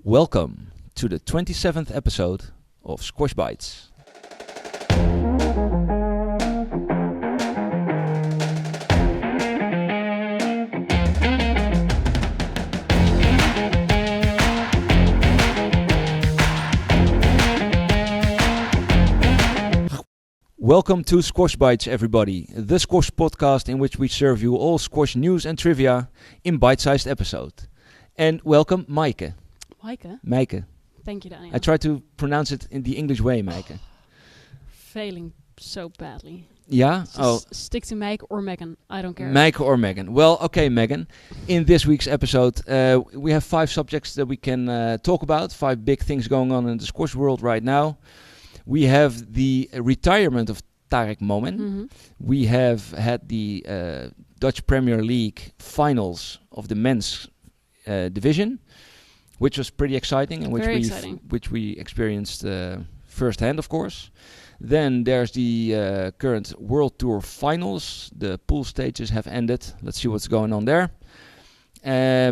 Welcome to the 27th episode of Squash Bites. Welcome to Squash Bites, everybody, the squash podcast in which we serve you all squash news and trivia in bite-sized episode. And welcome, Maaike. Maaike. Thank you, Daniel. I tried to pronounce it in the English way, Maaike. Failing so badly. Yeah? Stick to Maaike or Megan. I don't care. Maaike or Megan. Well, okay, Megan. In this week's episode, we have 5 subjects that we can talk about. 5 big things going on in the squash world right now. We have the retirement of Tarek Momen. Mm-hmm. We have had the Dutch Premier League finals of the men's division, which was pretty exciting and which we experienced firsthand, of course. Then there's the current World Tour finals. The pool stages have ended. Let's see what's going on there. I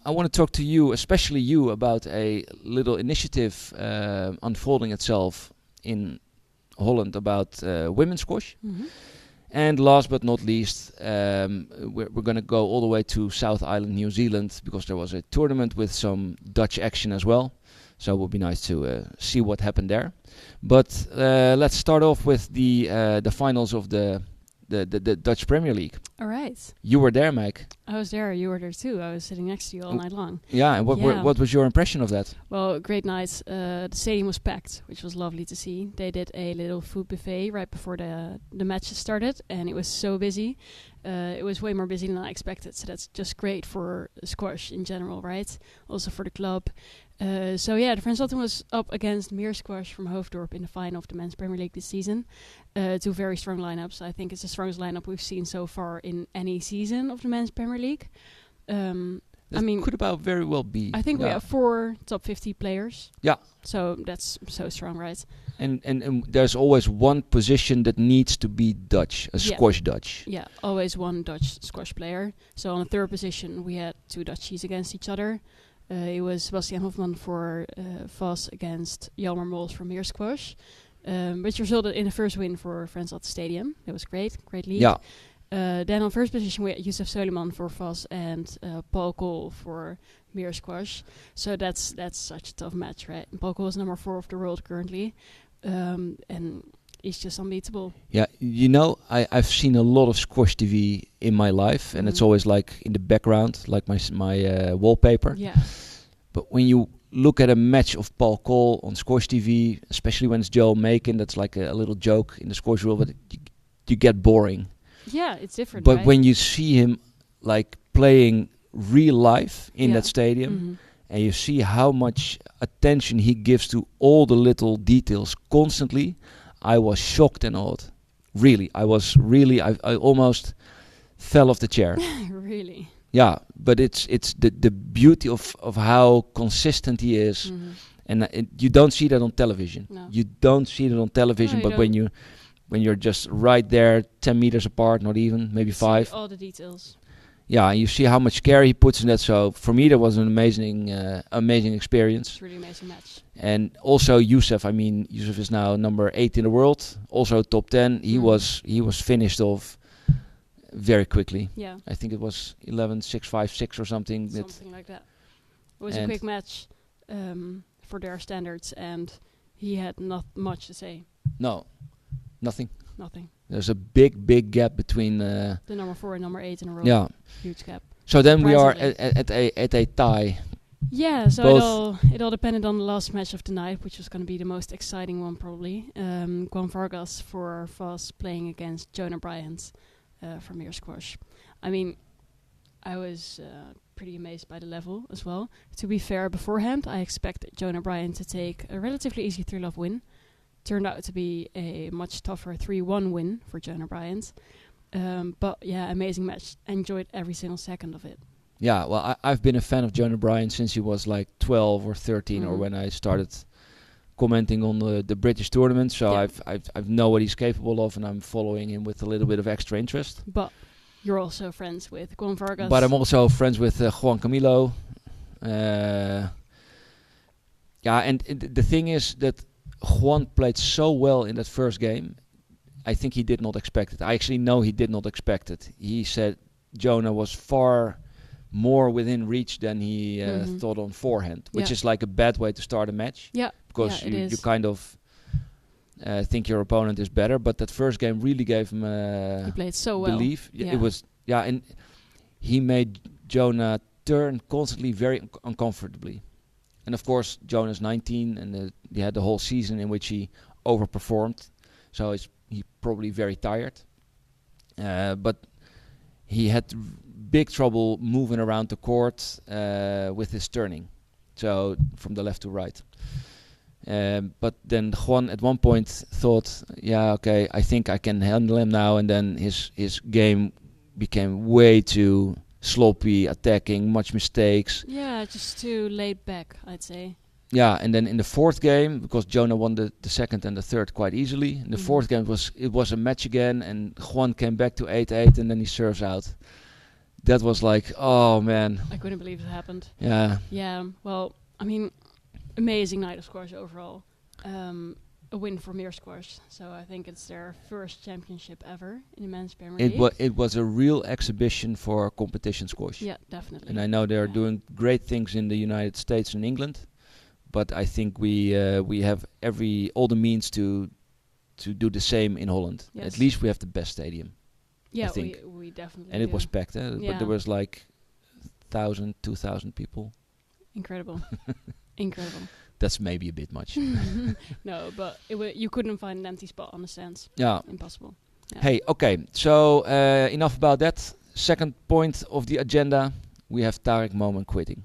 want to talk to you, especially you, about a little initiative unfolding itself in Holland about women's squash. Mm-hmm. And last but not least, we're going to go all the way to South Island, New Zealand, because there was a tournament with some Dutch action as well. So it would be nice to see what happened there. But let's start off with the finals of the Dutch Premier League. All right. You were there, Mike. I was there. You were there too. I was sitting next to you all night long. Yeah, and what was your impression of that? Well, great night. The stadium was packed, which was lovely to see. They did a little food buffet right before the matches started, and it was so busy. It was way more busy than I expected, so that's just great for squash in general, right? Also for the club. The Frans Alten was up against Meer Squash from Hoofddorp in the final of the Men's Premier League this season. 2 very strong lineups. I think it's the strongest lineup we've seen so far in any season of the Men's Premier League. Could about very well be. I think we have 4 top 50 players. Yeah. So that's so strong, right? And there's always one position that needs to be Dutch, squash Dutch. Yeah, always one Dutch squash player. So on the 3rd position, we had 2 Dutchies against each other. It was Sebastian Hofman for Vos against Jelmer Mols for Meer Squash, which resulted in the first win for Frans Alten Stadium. It was great league. Yeah. Then on first position we had Youssef Soliman for Vos and Paul Coll for Meer Squash. So that's such a tough match, right? And Paul Coll is number 4 of the world currently, and he's just unbeatable. Yeah, I've seen a lot of squash TV in my life, and it's always like in the background, like my wallpaper. Yeah. But when you look at a match of Paul Coll on squash TV, especially when it's Joe Macon, that's like a little joke in the squash world, but you get boring. Yeah, it's different. But right? when you see him like playing real life in that stadium, and you see how much attention he gives to all the little details constantly, I was shocked and awed. Really, I almost fell off the chair. Really? Yeah, but it's the beauty of how consistent he is, and you don't see that on television. No. You don't see that on television, but when you're just right there, 10 meters apart, not even, maybe 5. All the details. Yeah, and you see how much care he puts in that. So for me, that was an amazing experience. It's a really amazing match. And also Youssef. Youssef is now number 8 in the world, also top 10. He was finished off very quickly. Yeah. I think it was 11-6, 5-6 or something. Something like that. It was a quick match for their standards, and he had not much to say. No, nothing. There's a big gap between the number 4 and number 8 in a row. Yeah, huge gap. So then we are at a tie. Yeah, so it all depended on the last match of the night, which was going to be the most exciting one probably. Juan Vargas for Vos playing against Jonah Bryant from Meer Squash. I was pretty amazed by the level as well. To be fair, beforehand, I expected Jonah Bryant to take a relatively easy 3-love win. Turned out to be a much tougher 3-1 win for Jonah Bryant. But yeah, amazing match. Enjoyed every single second of it. Yeah, well, I've been a fan of Jonah Bryant since he was like 12 or 13, or when I started commenting on the British tournament. So I know what he's capable of, and I'm following him with a little bit of extra interest. But you're also friends with Juan Vargas. But I'm also friends with Juan Camilo. Yeah, and the thing is that Juan played so well in that first game. I think he did not expect it. I actually know he did not expect it. He said Jonah was far more within reach than he thought on forehand, which is like a bad way to start a match. Yeah, because you kind of think your opponent is better. But that first game really gave him he played so well. Belief. It was and he made Jonah turn constantly very uncomfortably. And of course, Jonah's 19, and he had the whole season in which he overperformed. So he's probably very tired. But he had big trouble moving around the court with his turning. So from the left to right. But then Juan at one point thought, okay, I think I can handle him now. And then his game became way too sloppy, attacking, much mistakes. Yeah, just too laid back, I'd say. Yeah, and then in the fourth game, because Jonah won the second and the third quite easily, in the fourth game it was a match again, and Juan came back to 8-8, and then he serves out. That was like, oh man. I couldn't believe it happened. Yeah. Yeah, well, I mean, amazing night of squash overall. A win for Meer Squash, so I think it's their first championship ever in the men's Premier League. It was a real exhibition for competition squash. Yeah, definitely. And I know they're doing great things in the United States and England, but I think we have all the means to do the same in Holland. Yes. At least we have the best stadium. Yeah, I think. we definitely. And it was packed, but there was like 1,000, 2,000 people. Incredible. Incredible. That's maybe a bit much. No, but you couldn't find an empty spot on the stands. Yeah. Impossible. Yeah. Hey, okay. So enough about that. Second point of the agenda, we have Tarek Momen quitting.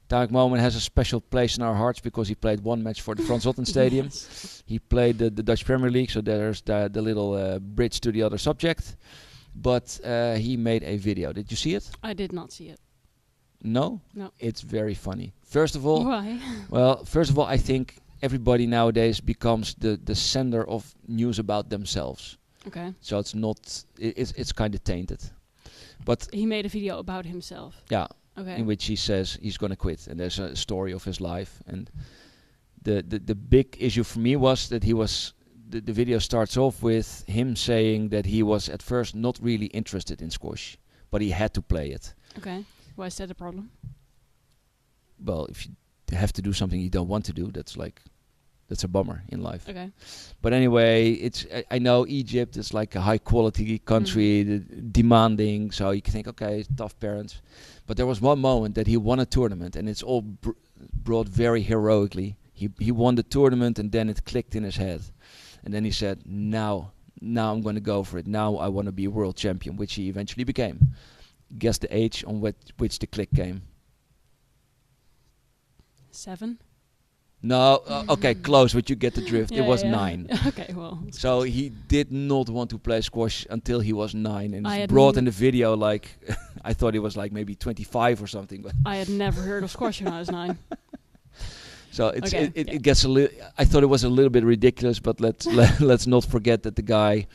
Tarek Momen has a special place in our hearts because he played one match for the Frans Otten Stadium. Yes. He played the Dutch Premier League, so there's the little bridge to the other subject. But he made a video. Did you see it? I did not see it. No? No. It's very funny. First of all, why? Well, first of all, I think everybody nowadays becomes the sender of news about themselves. Okay. So it's not. It's kind of tainted. But he made a video about himself. Yeah. Okay. In which he says he's going to quit, and there's a story of his life. And the big issue for me was that the video starts off with him saying that he was at first not really interested in squash, but he had to play it. Okay. Why is that a problem? Well, if you have to do something you don't want to do, that's a bummer in life. Okay. But anyway, I know Egypt is like a high quality country, demanding, so you can think, okay, tough parents. But there was one moment that he won a tournament, and it's all brought very heroically. He won the tournament, and then it clicked in his head. And then he said, now I'm going to go for it. Now I want to be a world champion, which he eventually became. Guess the age on which the click came. 7? No, okay, close, but you get the drift. It was 9. Okay, well. So he did not want to play squash until he was 9, and it's brought in the video like I thought he was like maybe 25 or something. But I had never heard of squash when I was 9. So it gets a little. I thought it was a little bit ridiculous, but let's not forget that the guy,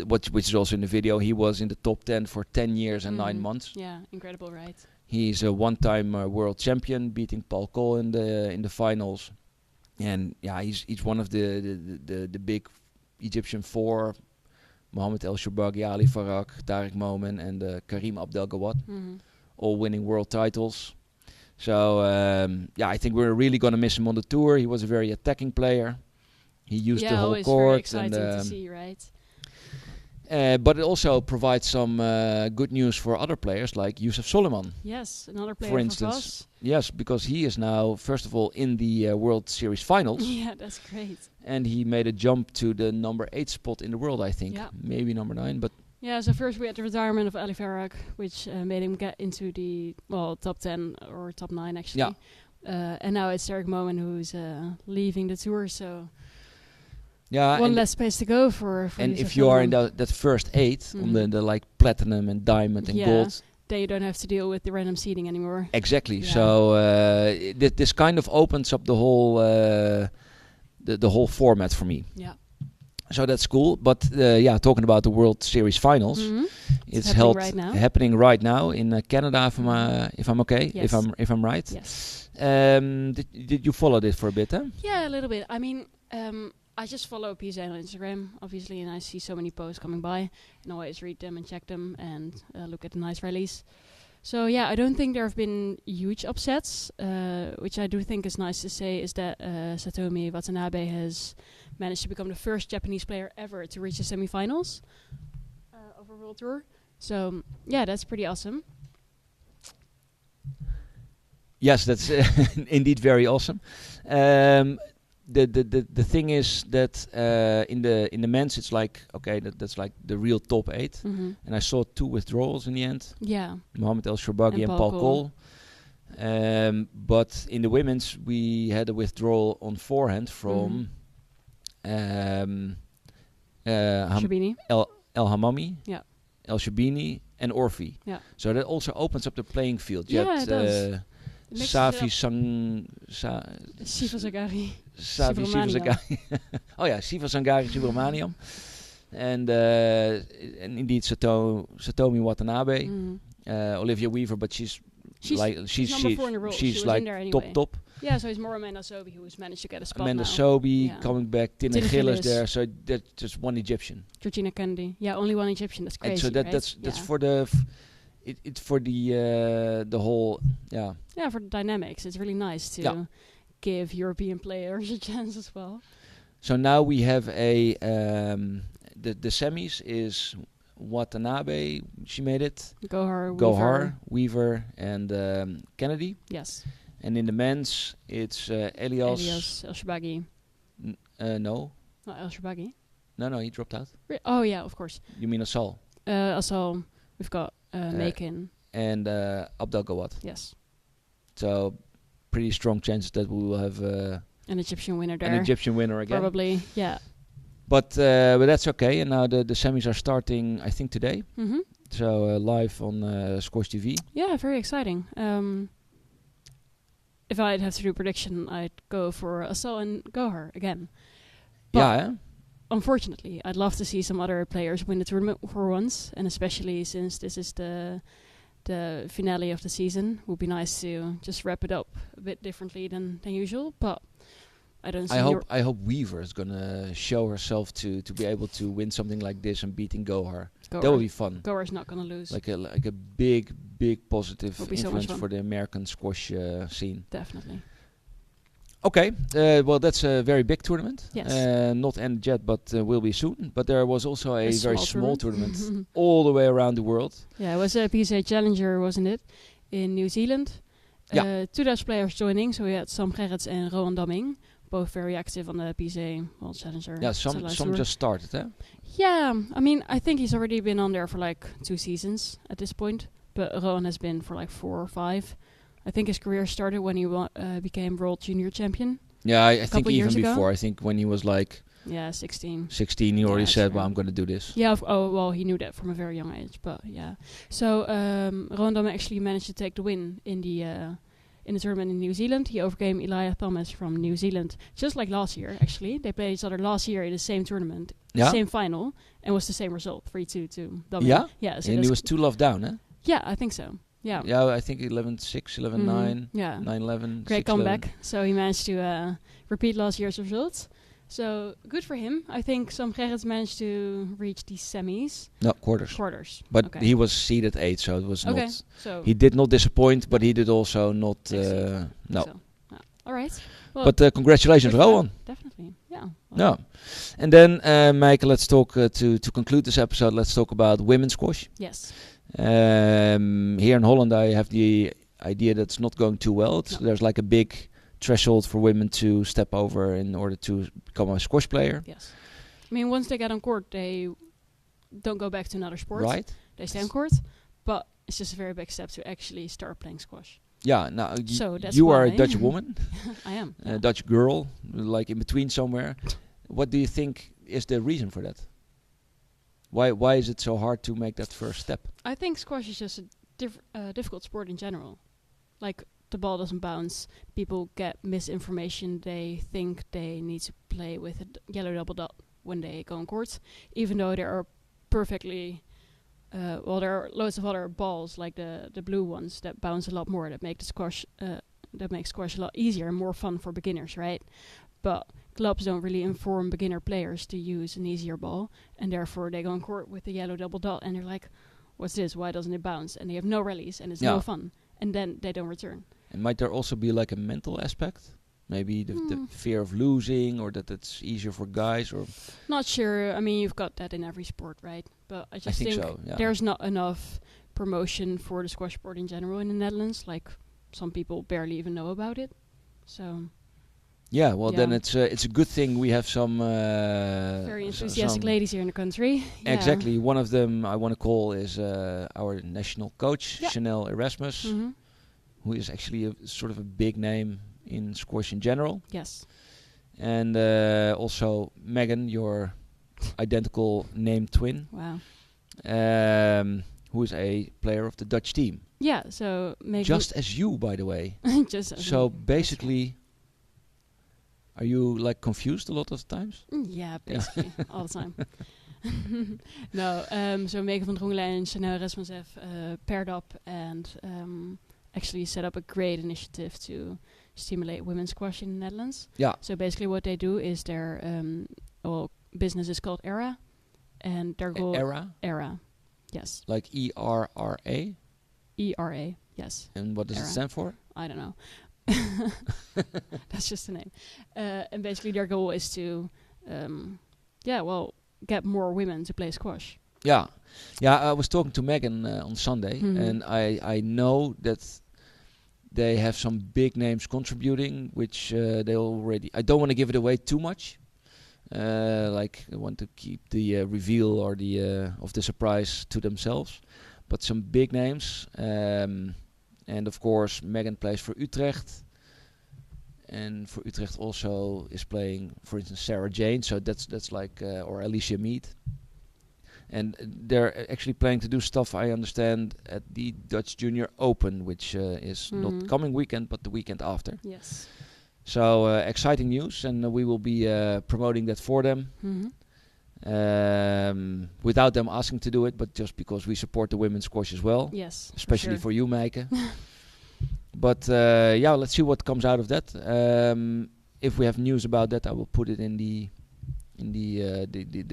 which is also in the video, he was in the top 10 for 10 years and 9 months. Yeah, incredible, right? He's a one-time world champion, beating Paul Coll in the finals, and yeah, he's one of the big Egyptian 4: Mohamed El Shorbagy, Ali Farag, Tarek Momen, and Karim Abdelgawad, all winning world titles. So I think we're really gonna miss him on the tour. He was a very attacking player. He used the whole court. Very exciting to see, right? But it also provides some good news for other players like Youssef Soliman. Yes, another player for instance. Yes, because he is now, first of all, in the World Series finals. Yeah, that's great. And he made a jump to the number 8 spot in the world, I think. Yeah. Maybe number 9, but... Yeah, so first we had the retirement of Ali Farag, which made him get into the, top 10 or top 9, actually. Yeah. And now it's Tarek Momen who's leaving the tour, so... Yeah, one less space to go for and if you are in that first 8 on the like platinum and diamond and gold, then you don't have to deal with the random seeding anymore. Exactly. Yeah. So this kind of opens up the whole the whole format for me. Yeah. So that's cool. But talking about the World Series finals, it's happening right now in Canada. If I'm okay, yes. if I'm right. Yes. Did you follow this for a bit? Huh? Yeah, a little bit. I mean, I just follow PSL on Instagram, obviously, and I see so many posts coming by, and always read them and check them and look at the nice rallies. So yeah, I don't think there have been huge upsets, which I do think is nice to say, is that Satomi Watanabe has managed to become the first Japanese player ever to reach the semifinals of a World Tour. So yeah, that's pretty awesome. Yes, that's indeed very awesome. The thing is that in the men's it's like that's like the real top 8, and I saw 2 withdrawals in the end. Yeah, Mohamed El Shorbagy and Paul Coll. But in the women's we had a withdrawal on forehand from Shabini, El Hamami, El Shabini, and Orfi. Yeah. So that also opens up the playing field. Yeah, it does. Safi Siva Zagari. Oh yeah, Siva Sangari Subramaniam. And indeed Satomi Watanabe, Olivia Weaver, but she's number 4 in the world. She's like anyway. top. Yeah, so it's more Amanda Sobi who's managed to get a spot Amanda now. Sobi coming back, Tina Gillis there, so that's just one Egyptian. Georgina Kennedy. Yeah, only one Egyptian. That's crazy. And so that's for the it's for the whole for the dynamics. It's really nice to give European players a chance as well. So now we have a the semis is Watanabe, she made it. Gohar, Weaver, and Kennedy. Yes. And in the men's, it's Elias El Shorbagy. No. Not El Shorbagy. No, he dropped out. Oh yeah, of course. You mean Asal? Asal. We've got Makin and Abdel Gawad. Yes. So pretty strong chances that we will have an Egyptian winner there. An Egyptian winner again. Probably, yeah. But that's okay. And now the semis are starting, I think, today. Mm-hmm. So live on Scorch TV. Yeah, very exciting. If I'd have to do a prediction, I'd go for Asal and Gohar again. But unfortunately, I'd love to see some other players win the tournament for once, and especially since this is the finale of the season, would be nice to just wrap it up a bit differently than usual. But I don't see. I hope Weaver is gonna show herself to be able to win something like this and beating Gohar. That would be fun. Gohar's not gonna lose. Like a big positive influence for the American squash scene. Definitely. Okay, well that's a very big tournament. Yes. Not ended yet, but will be soon. But there was also a very small tournament all the way around the world. Yeah, it was a PSA Challenger, wasn't it, in New Zealand? Yeah. 2 Dutch players joining, so we had Sam Gerrits and Rowan Damming, both very active on the PSA World Challenger. Yeah, some just started, eh? Yeah, I mean, I think he's already been on there for like 2 seasons at this point, but Rowan has been for like 4 or 5. I think his career started when he became World Junior Champion. Yeah, I think even before. I think when he was like 16. 16, he already said, "Well, I'm going to do this." Yeah. He knew that from a very young age. But yeah, so Rowan Damming actually managed to take the win in the tournament in New Zealand. He overcame Elijah Thomas from New Zealand, just like last year. Actually, they played each other last year in the same tournament, same final, and was the same result, 3-2 to Damming. Yeah. Yeah. So and he was 2 love down, eh? Yeah, I think so. Yeah. Yeah, I think 11-6, 11-9, 9-11. Great comeback. So he managed to repeat last year's results. So good for him. I think Sam Gerrits managed to reach the semis. No, quarters. But he was seeded 8, so it was not. So he did not disappoint, but he did also not. No. So, all right. Well, but congratulations, Rowan. Definitely. Yeah. No. And then, Michael, let's talk to conclude this episode. Let's talk about women's squash. Yes. Here in Holland, I have the idea that it's not going too well. There's like a big threshold for women to step over in order to become a squash player. Yes. I mean, once they get on court, they don't go back to another sport. Right. They stay on court, but it's just a very big step to actually start playing squash. Yeah. Now, so you are a Dutch woman. I am. A Dutch girl, like in between somewhere. What do you think is the reason for that? Why is it so hard to make that first step? I think squash is just a difficult sport in general. Like, the ball doesn't bounce. People get misinformation. They think they need to play with a yellow double dot when they go on court, even though there are perfectly there are loads of other balls like the blue ones that bounce a lot more, that make the squash a lot easier and more fun for beginners, right? But clubs don't really inform beginner players to use an easier ball, and therefore they go on court with the yellow double dot and they're like, what's this? Why doesn't it bounce? And they have no rallies and it's no fun, and then they don't return. And might there also be like a mental aspect? Maybe the fear of losing, or that it's easier for guys, or not sure. I mean, you've got that in every sport, right? But I just think so, yeah. There's not enough promotion for the squash sport in general in the Netherlands. Like, some people barely even know about it. So then it's a good thing we have some very enthusiastic ladies here in the country. Exactly. One of them I want to call is our national coach, Chanel Erasmus, who is actually a sort of a big name in squash in general. Yes. And also Megan, your identical name twin. Wow. Who is a player of the Dutch team. Yeah, so Megan... Just as you, by the way. Just as so basically, are you like confused a lot of times? Yeah, basically, all the time. No, so Megan van Drongelen and Chanel Erasmus have paired up and actually set up a great initiative to stimulate women's squash in the Netherlands. Yeah. So basically what they do is their business is called ERA, and their goal... ERA, yes. Like ERRA? ERA, yes. And what does it stand for? I don't know. That's just the name. And basically their goal is to, get more women to play squash. Yeah. I was talking to Megan on Sunday, and I know that they have some big names contributing, which they already... I don't want to give it away too much. I want to keep the reveal or the of the surprise to themselves. But some big names. And of course, Megan plays for Utrecht. And for Utrecht also is playing, for instance, Sarah Jane. So that's like, or Alicia Mead. And they're actually planning to do stuff, I understand, at the Dutch Junior Open, which is not coming weekend, but the weekend after. Yes. So exciting news, and we will be promoting that for them. Without them asking to do it, but just because we support the women's squash as well. Yes, especially for you, Meike. But let's see what comes out of that. If we have news about that, I will put it in the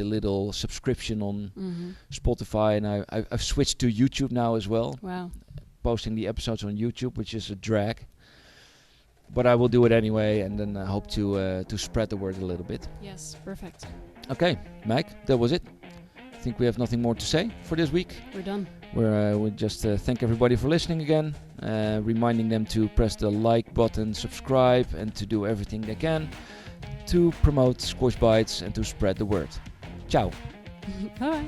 little subscription on Spotify, and I've switched to YouTube now as well. Wow. Posting the episodes on YouTube, which is a drag. But I will do it anyway, and then I hope to spread the word a little bit. Yes, perfect. Okay, Mike, that was it. I think we have nothing more to say for this week. We're done. We just thank everybody for listening again, reminding them to press the like button, subscribe, and to do everything they can to promote Squash Bites and to spread the word. Ciao. Bye-bye.